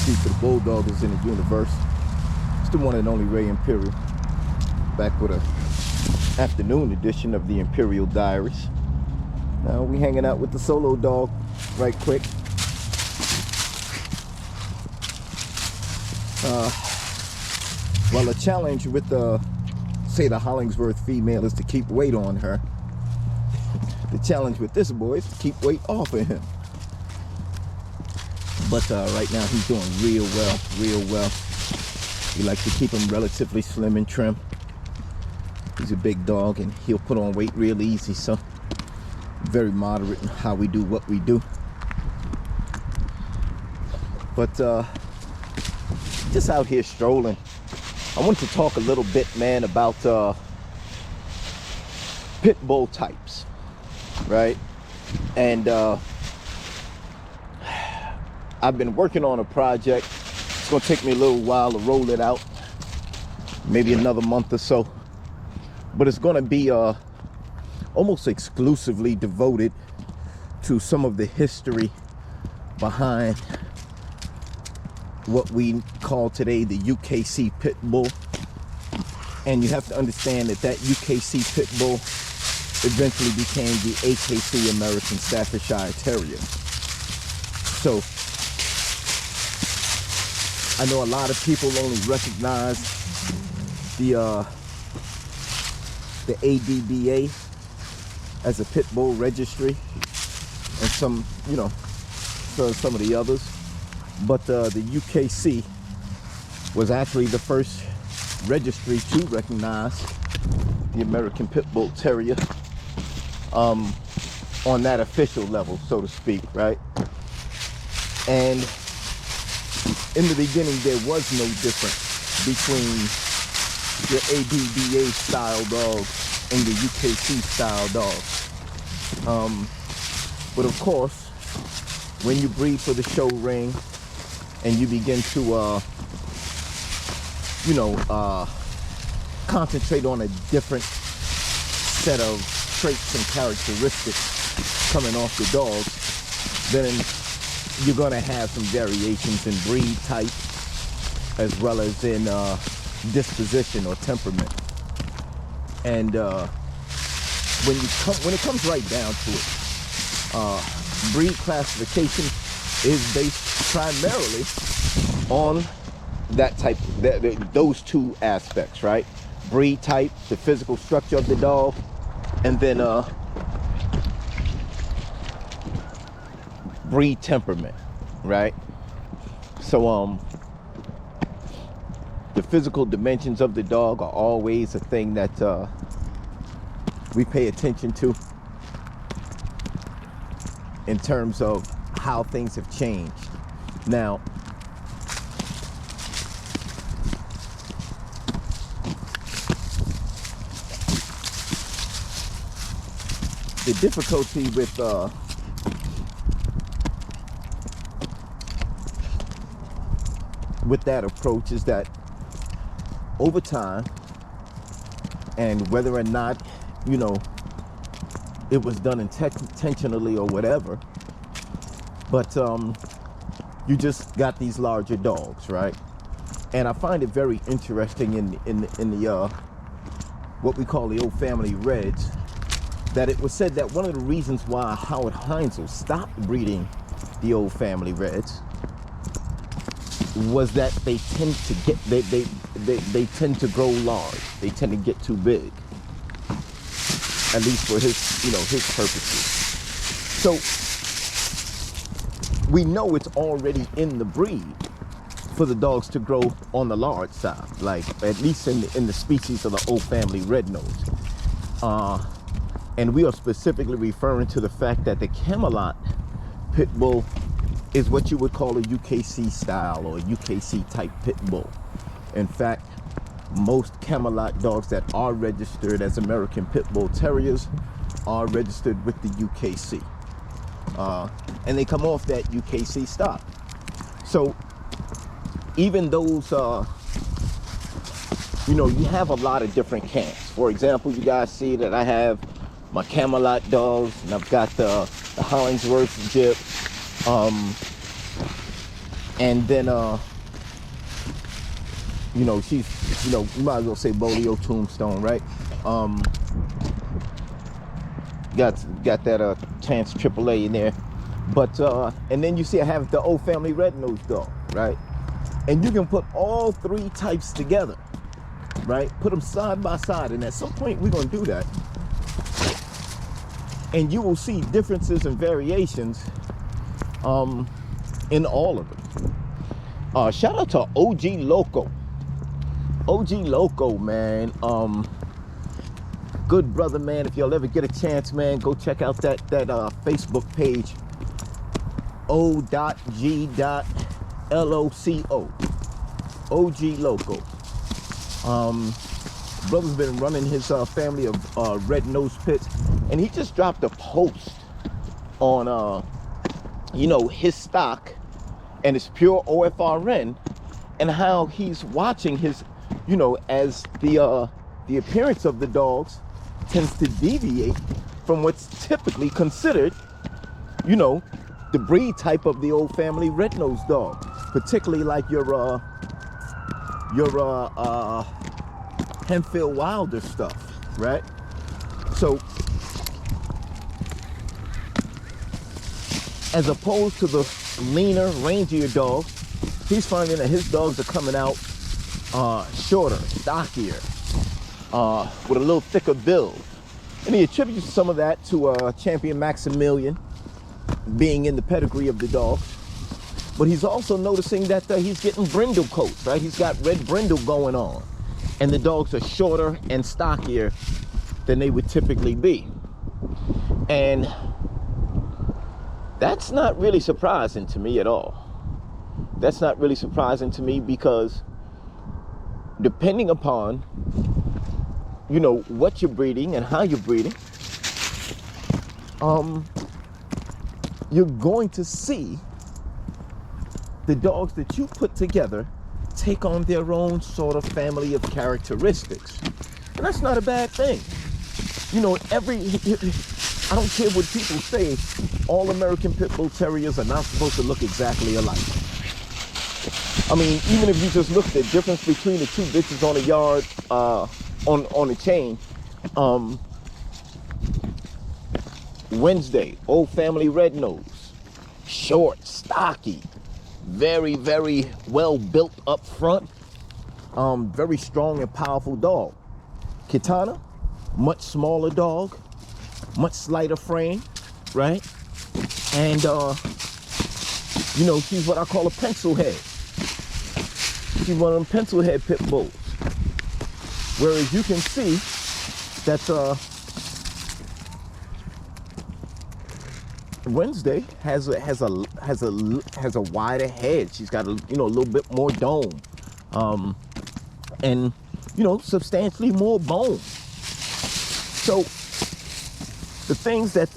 streets of the bulldoggers in the universe. It's the one and only Ray Imperial, back with a afternoon edition of the Imperial Diaries. Now we hanging out with the solo dog right quick. Well, the challenge with the Hollingsworth female is to keep weight on her. The challenge with this boy is to keep weight off of him. But right now he's doing real well. We like to keep him relatively slim and trim. He's a big dog and he'll put on weight real easy, so very moderate in how we do what we do. But just out here strolling. I want to talk a little bit, man, about pit bull types, right? And I've been working on a project. It's gonna take me a little while to roll it out, maybe another month or so, but it's gonna be almost exclusively devoted to some of the history behind what we call today the UKC pit bull. And you have to understand that UKC pit bull eventually became the AKC American Staffordshire Terrier. So I know a lot of people only recognize the ADBA as a pit bull registry, and some, you know, some of the others. But the UKC was actually the first registry to recognize the American Pit Bull Terrier on that official level, so to speak, right? And in the beginning, there was no difference between your ADBA style dog and the UKC style dog. But of course, when you breed for the show ring and you begin to, concentrate on a different set of traits and characteristics coming off the dogs, then you're going to have some variations in breed type as well as in disposition or temperament. And when it comes right down to it, breed classification is based primarily on that type, those two aspects, right? Breed type, the physical structure of the dog, and then breed temperament, right? So the physical dimensions of the dog are always a thing that we pay attention to in terms of how things have changed. Now, the difficulty with that approach is that over time, and whether or not, you know, it was done intentionally or whatever, but you just got these larger dogs, right? And I find it very interesting in the what we call the old family reds, that it was said that one of the reasons why Howard Heinzel stopped breeding the old family reds was that they tend to get they tend to grow large. They tend to get too big, at least for his purposes. So we know it's already in the breed for the dogs to grow on the large side, like at least in the species of the old family red nose. And we are specifically referring to the fact that the Camelot pit bull is what you would call a UKC style or a UKC type pit bull. In fact, most Camelot dogs that are registered as American Pit Bull Terriers are registered with the UKC. And they come off that UKC stock. So even those, you have a lot of different camps. For example, you guys see that I have my Camelot dogs, and I've got the Hollingsworth Jip, And then, you know, she's, you know, you might as well say Bolio Tombstone, right? Got that Chance AAA in there. But, and then you see I have the old family red-nosed dog, right? And you can put all three types together, right? Put them side by side, and at some point we're gonna do that. And you will see differences and variations in all of them. Shout out to OG LOCO. OG LOCO, man. Good brother, man. If y'all ever get a chance, man, go check out that Facebook page. O.G.LOCO. OG LOCO. Brother's been running his family of red-nosed pits, and he just dropped a post on you know, his stock and his pure OFRN, and how he's watching his, you know, as the appearance of the dogs tends to deviate from what's typically considered, you know, the breed type of the old family red-nosed dog, particularly like your Hempfield Wilder stuff, right? So, as opposed to the leaner, rangier dogs, he's finding that his dogs are coming out shorter, stockier, with a little thicker build. And he attributes some of that to Champion Maximilian being in the pedigree of the dog. But he's also noticing that he's getting brindle coats, right? He's got red brindle going on. And the dogs are shorter and stockier than they would typically be. And that's not really surprising to me at all. That's not really surprising to me, because depending upon, you know, what you're breeding and how you're breeding, you're going to see the dogs that you put together take on their own sort of family of characteristics. And that's not a bad thing. You know, I don't care what people say, all American Pit Bull Terriers are not supposed to look exactly alike. I mean, even if you just look at the difference between the two bitches on a yard, on a chain, Wednesday, old family red nose, short, stocky, very, very well built up front, very strong and powerful dog. Kitana, much smaller dog, much slighter frame, right? And you know, she's what I call a pencil head. She's one of them pencil head pit bulls. Whereas you can see that Wednesday has a wider head. She's got a little bit more dome, and you know, substantially more bone. So the things that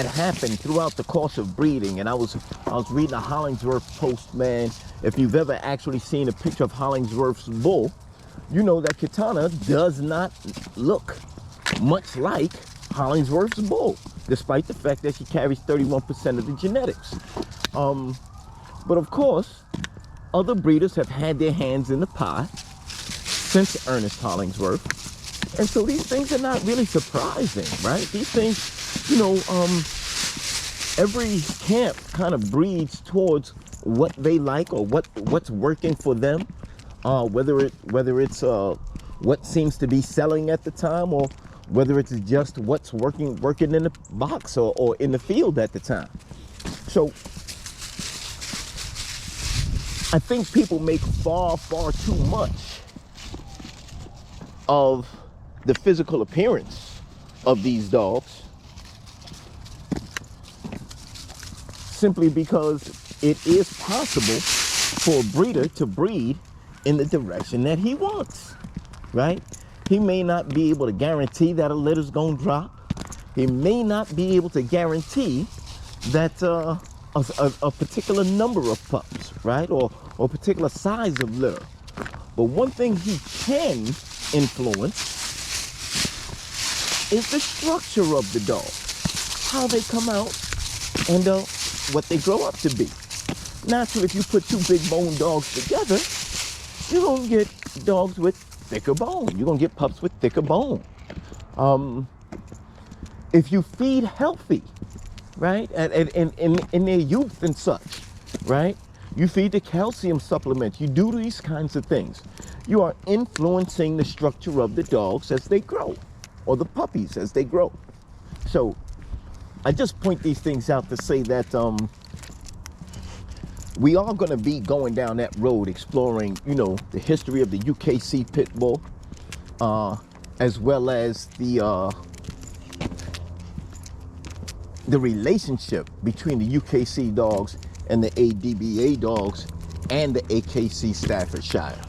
happen throughout the course of breeding, and I was reading a Hollingsworth post, man. If you've ever actually seen a picture of Hollingsworth's bull, you know that Kitana does not look much like Hollingsworth's bull, despite the fact that she carries 31% of the genetics. But of course, other breeders have had their hands in the pie since Ernest Hollingsworth. And so these things are not really surprising, right? These things, you know, every camp kind of breeds towards what they like or what's working for them, whether it's what seems to be selling at the time, or whether it's just what's working in the box or in the field at the time. So I think people make far too much of the physical appearance of these dogs, simply because it is possible for a breeder to breed in the direction that he wants, right? He may not be able to guarantee that a litter's gonna drop. He may not be able to guarantee that a particular number of pups, right? Or a particular size of litter. But one thing he can influence is the structure of the dog, how they come out, and what they grow up to be. Naturally, if you put two big bone dogs together, you're going to get dogs with thicker bone. You're going to get pups with thicker bone. If you feed healthy, right, and in their youth and such, right, you feed the calcium supplements, you do these kinds of things, you are influencing the structure of the dogs as they grow, or the puppies as they grow. So I just point these things out to say that we are going to be going down that road, exploring, you know, the history of the UKC pit bull, as well as the relationship between the UKC dogs and the ADBA dogs and the AKC Staffordshire.